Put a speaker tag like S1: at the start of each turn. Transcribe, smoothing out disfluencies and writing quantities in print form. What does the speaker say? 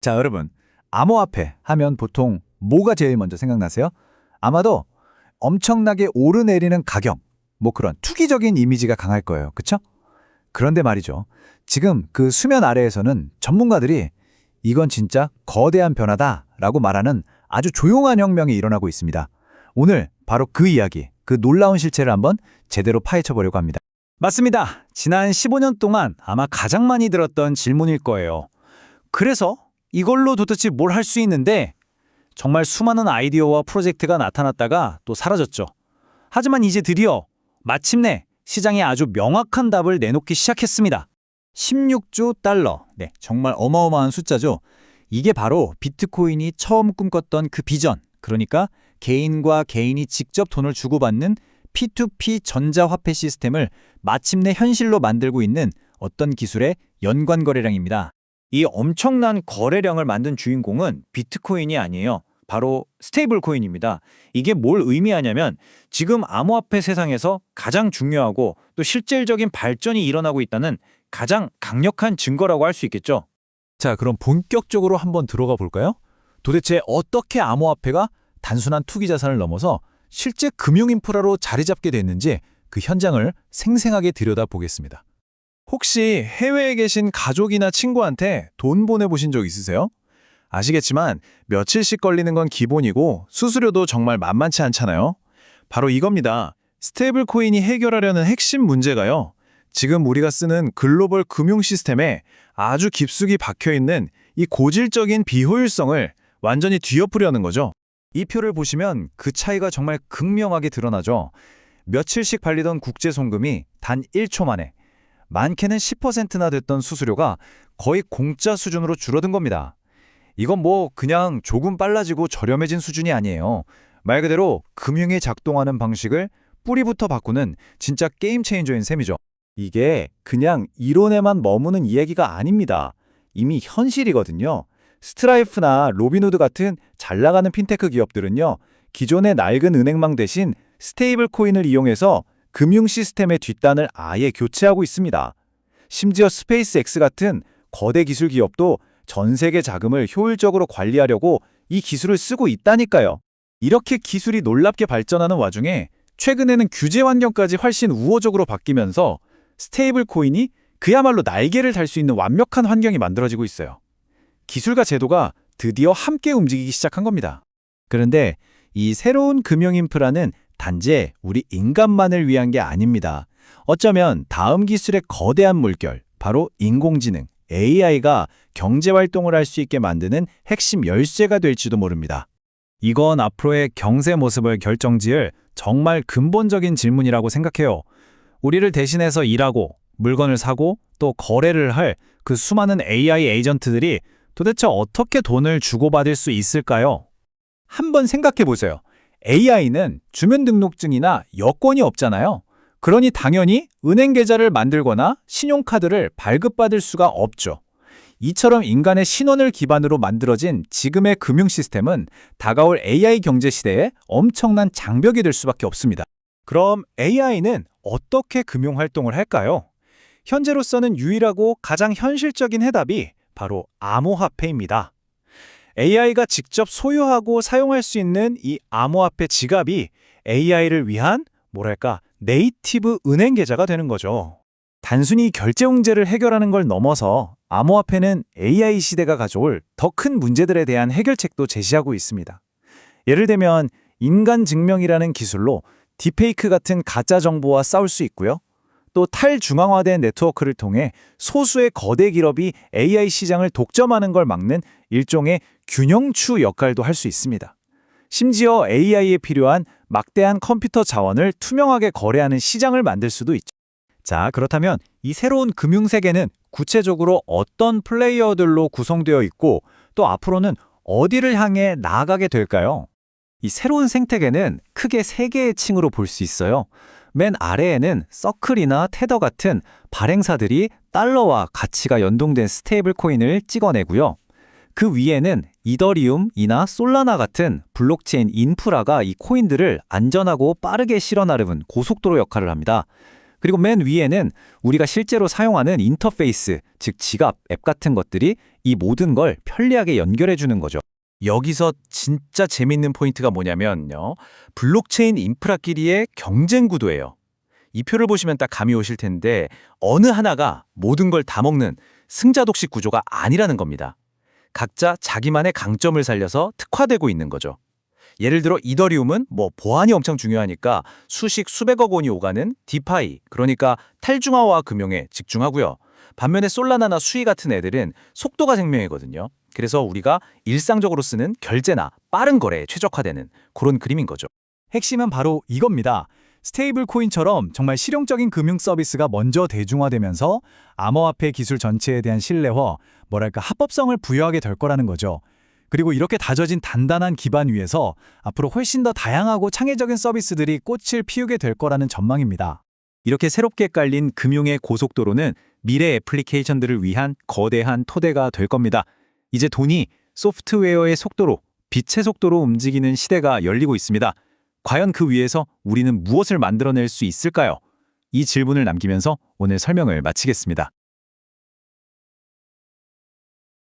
S1: 자, 여러분. 암호화폐 하면 보통 뭐가 제일 먼저 생각나세요? 아마도 엄청나게 오르내리는 가격, 뭐 그런 투기적인 이미지가 강할 거예요. 그쵸? 그런데 말이죠. 지금 그 수면 아래에서는 전문가들이 이건 진짜 거대한 변화다라고 말하는 아주 조용한 혁명이 일어나고 있습니다. 오늘 바로 그 이야기, 그 놀라운 실체를 한번 제대로 파헤쳐 보려고 합니다. 맞습니다. 지난 15년 동안 아마 가장 많이 들었던 질문일 거예요. 그래서 이걸로 도대체 뭘 할 수 있는데 정말 수많은 아이디어와 프로젝트가 나타났다가 또 사라졌죠. 하지만 이제 드디어 마침내 시장에 아주 명확한 답을 내놓기 시작했습니다. 16조 달러. 네, 정말 어마어마한 숫자죠. 이게 바로 비트코인이 처음 꿈꿨던 그 비전. 그러니까 개인과 개인이 직접 돈을 주고받는 P2P 전자화폐 시스템을 마침내 현실로 만들고 있는 어떤 기술의 연관 거래량입니다. 이 엄청난 거래량을 만든 주인공은 비트코인이 아니에요. 바로 스테이블 코인입니다. 이게 뭘 의미하냐면 지금 암호화폐 세상에서 가장 중요하고 또 실질적인 발전이 일어나고 있다는 가장 강력한 증거라고 할 수 있겠죠. 자, 그럼 본격적으로 한번 들어가 볼까요? 도대체 어떻게 암호화폐가 단순한 투기 자산을 넘어서 실제 금융 인프라로 자리 잡게 됐는지 그 현장을 생생하게 들여다보겠습니다. 혹시 해외에 계신 가족이나 친구한테 돈 보내보신 적 있으세요? 아시겠지만 며칠씩 걸리는 건 기본이고 수수료도 정말 만만치 않잖아요. 바로 이겁니다. 스테이블 코인이 해결하려는 핵심 문제가요. 지금 우리가 쓰는 글로벌 금융 시스템에 아주 깊숙이 박혀있는 이 고질적인 비효율성을 완전히 뒤엎으려는 거죠. 이 표를 보시면 그 차이가 정말 극명하게 드러나죠. 며칠씩 발리던 국제 송금이 단 1초 만에 많게는 10%나 됐던 수수료가 거의 공짜 수준으로 줄어든 겁니다. 이건 뭐 그냥 조금 빨라지고 저렴해진 수준이 아니에요. 말 그대로 금융이 작동하는 방식을 뿌리부터 바꾸는 진짜 게임 체인저인 셈이죠. 이게 그냥 이론에만 머무는 이야기가 아닙니다. 이미 현실이거든요. 스트라이프나 로빈후드 같은 잘 나가는 핀테크 기업들은요, 기존의 낡은 은행망 대신 스테이블 코인을 이용해서 금융 시스템의 뒷단을 아예 교체하고 있습니다. 심지어 스페이스X 같은 거대 기술 기업도 전 세계 자금을 효율적으로 관리하려고 이 기술을 쓰고 있다니까요. 이렇게 기술이 놀랍게 발전하는 와중에 최근에는 규제 환경까지 훨씬 우호적으로 바뀌면서 스테이블 코인이 그야말로 날개를 달 수 있는 완벽한 환경이 만들어지고 있어요. 기술과 제도가 드디어 함께 움직이기 시작한 겁니다. 그런데 이 새로운 금융 인프라는 단지 우리 인간만을 위한 게 아닙니다. 어쩌면 다음 기술의 거대한 물결, 바로 인공지능, AI가 경제활동을 할 수 있게 만드는 핵심 열쇠가 될지도 모릅니다. 이건 앞으로의 경제 모습을 결정지을 정말 근본적인 질문이라고 생각해요. 우리를 대신해서 일하고 물건을 사고 또 거래를 할 그 수많은 AI 에이전트들이 도대체 어떻게 돈을 주고받을 수 있을까요? 한번 생각해 보세요. AI는 주민등록증이나 여권이 없잖아요. 그러니 당연히 은행 계좌를 만들거나 신용카드를 발급받을 수가 없죠. 이처럼 인간의 신원을 기반으로 만들어진 지금의 금융 시스템은 다가올 AI 경제 시대에 엄청난 장벽이 될 수밖에 없습니다. 그럼 AI는 어떻게 금융 활동을 할까요? 현재로서는 유일하고 가장 현실적인 해답이 바로 암호화폐입니다. AI가 직접 소유하고 사용할 수 있는 이 암호화폐 지갑이 AI를 위한 네이티브 은행 계좌가 되는 거죠. 단순히 결제 문제를 해결하는 걸 넘어서 암호화폐는 AI 시대가 가져올 더 큰 문제들에 대한 해결책도 제시하고 있습니다. 예를 들면 인간 증명이라는 기술로 딥페이크 같은 가짜 정보와 싸울 수 있고요. 또 탈중앙화된 네트워크를 통해 소수의 거대 기업이 AI 시장을 독점하는 걸 막는 일종의 균형추 역할도 할 수 있습니다. 심지어 AI에 필요한 막대한 컴퓨터 자원을 투명하게 거래하는 시장을 만들 수도 있죠. 자, 그렇다면 이 새로운 금융세계는 구체적으로 어떤 플레이어들로 구성되어 있고 또 앞으로는 어디를 향해 나아가게 될까요? 이 새로운 생태계는 크게 세 개의 층으로 볼 수 있어요. 맨 아래에는 서클이나 테더 같은 발행사들이 달러와 가치가 연동된 스테이블 코인을 찍어내고요. 그 위에는 이더리움이나 솔라나 같은 블록체인 인프라가 이 코인들을 안전하고 빠르게 실어 나르는 고속도로 역할을 합니다.
S2: 그리고 맨 위에는 우리가 실제로 사용하는 인터페이스, 즉 지갑, 앱 같은 것들이 이 모든 걸 편리하게 연결해 주는 거죠.
S3: 여기서 진짜 재밌는 포인트가 뭐냐면요. 블록체인 인프라끼리의 경쟁 구도예요. 이 표를 보시면 딱 감이 오실 텐데 어느 하나가 모든 걸 다 먹는 승자 독식 구조가 아니라는 겁니다. 각자 자기만의 강점을 살려서 특화되고 있는 거죠. 예를 들어 이더리움은 보안이 엄청 중요하니까 수백억 원이 오가는 디파이, 그러니까 탈중앙화 금융에 집중하고요. 반면에 솔라나나 수이 같은 애들은 속도가 생명이거든요. 그래서 우리가 일상적으로 쓰는 결제나 빠른 거래에 최적화되는 그런 그림인 거죠.
S1: 핵심은 바로 이겁니다. 스테이블 코인처럼 정말 실용적인 금융 서비스가 먼저 대중화되면서 암호화폐 기술 전체에 대한 신뢰와 합법성을 부여하게 될 거라는 거죠. 그리고 이렇게 다져진 단단한 기반 위에서 앞으로 훨씬 더 다양하고 창의적인 서비스들이 꽃을 피우게 될 거라는 전망입니다.
S2: 이렇게 새롭게 깔린 금융의 고속도로는 미래 애플리케이션들을 위한 거대한 토대가 될 겁니다. 이제 돈이 소프트웨어의 속도로, 빛의 속도로 움직이는 시대가 열리고 있습니다. 과연 그 위에서 우리는 무엇을 만들어낼 수 있을까요? 이 질문을 남기면서 오늘 설명을 마치겠습니다.